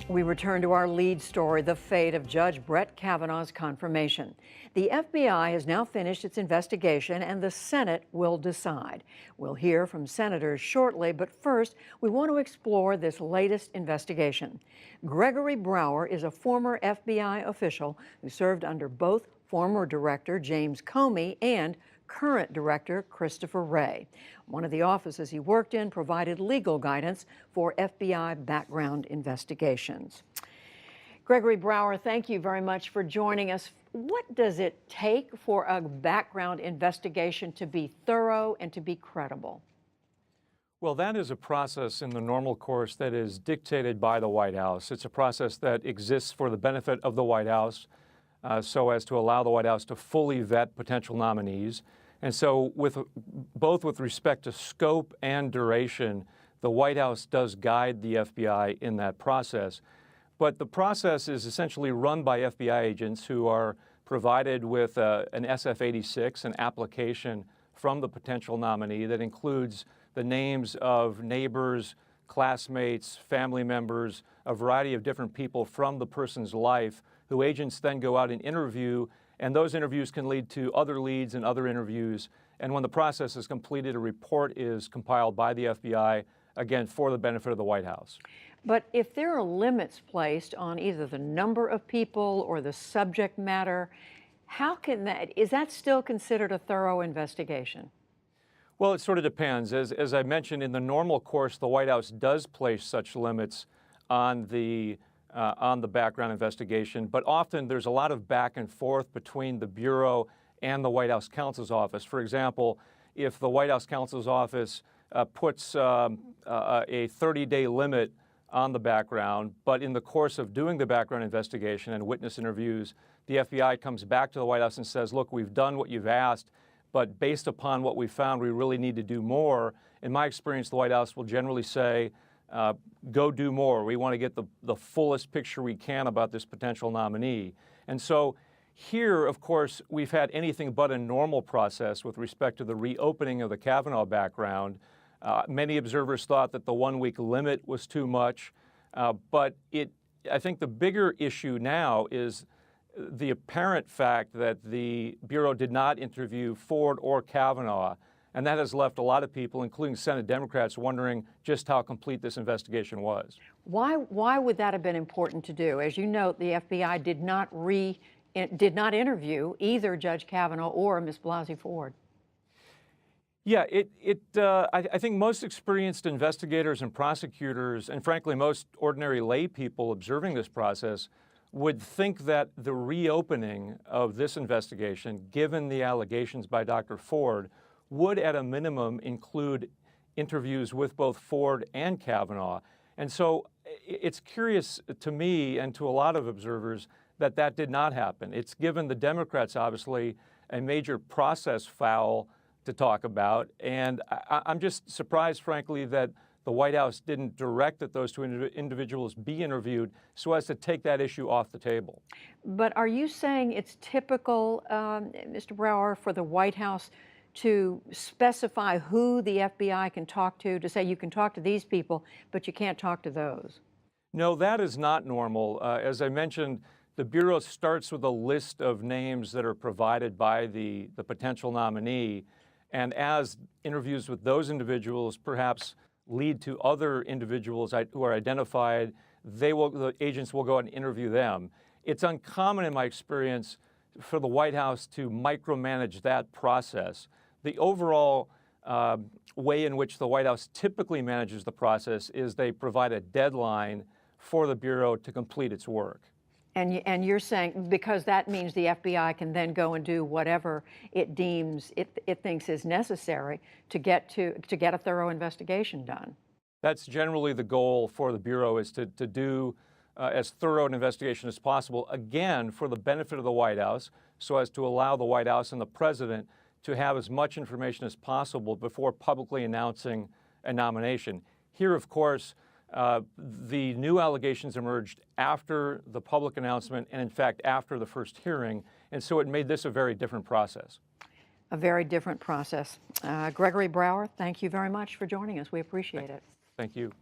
We return to our lead story, the fate of Judge Brett Kavanaugh's confirmation. The FBI has now finished its investigation and the Senate will decide. We'll hear from senators shortly, but first, we want to explore this latest investigation. Gregory Brower is a former FBI official who served under both former Director James Comey and current Director Christopher Wray. One of the offices he worked in provided legal guidance for FBI background investigations. Gregory Brower, thank you very much for joining us. What does it take for a background investigation to be thorough and to be credible? Well, that is a process in the normal course that is dictated by the White House. It's a process that exists for the benefit of the White House, so as to allow the White House to fully vet potential nominees. And so both with respect to scope and duration, the White House does guide the FBI in that process. But the process is essentially run by FBI agents who are provided with an SF-86, an application from the potential nominee that includes the names of neighbors, classmates, family members, a variety of different people from the person's life, who agents then go out and interview, and those interviews can lead to other leads and other interviews. And when the process is completed, a report is compiled by the FBI, again, for the benefit of the White House. But if there are limits placed on either the number of people or the subject matter, is that still considered a thorough investigation? Well, it sort of depends. As I mentioned, in the normal course, the White House does place such limits on the background investigation, but often there's a lot of back and forth between the Bureau and the White House counsel's office. For example, if the White House counsel's office puts a 30-day limit on the background, but in the course of doing the background investigation and witness interviews, the FBI comes back to the White House and says, look, we've done what you've asked, but based upon what we found, we really need to do more. In my experience, the White House will generally say, go do more. We want to get the fullest picture we can about this potential nominee. And so here, of course, we've had anything but a normal process with respect to the reopening of the Kavanaugh background. Many observers thought that the one-week limit was too much, but I think the bigger issue now is the apparent fact that the Bureau did not interview Ford or Kavanaugh. And that has left a lot of people, including Senate Democrats, wondering just how complete this investigation was. Why would that have been important to do? As you note, the FBI did not interview either Judge Kavanaugh or Ms. Blasey Ford. Yeah, I think most experienced investigators and prosecutors, and frankly, most ordinary lay people observing this process, would think that the reopening of this investigation, given the allegations by Dr. Ford, would at a minimum include interviews with both Ford and Kavanaugh. And so it's curious to me and to a lot of observers that that did not happen. It's given the Democrats, obviously, a major process foul to talk about. And I'm just surprised, frankly, that the White House didn't direct that those two individuals be interviewed so as to take that issue off the table. But are you saying it's typical, Mr. Brower, for the White House to specify who the FBI can talk to say you can talk to these people, but you can't talk to those? No, that is not normal. As I mentioned, the Bureau starts with a list of names that are provided by the potential nominee. And as interviews with those individuals perhaps lead to other individuals who are identified, the agents will go and interview them. It's uncommon in my experience for the White House to micromanage that process. The overall way in which the White House typically manages the process is they provide a deadline for the Bureau to complete its work. And you're saying because that means the FBI can then go and do whatever it deems it thinks is necessary to get a thorough investigation done. That's generally the goal for the Bureau, is to do as thorough an investigation as possible, again, for the benefit of the White House, so as to allow the White House and the President to have as much information as possible before publicly announcing a nomination. Here, of course, the new allegations emerged after the public announcement and, in fact, after the first hearing, and so it made this a very different process. A very different process. Gregory Brower, thank you very much for joining us. We appreciate it. Thank you.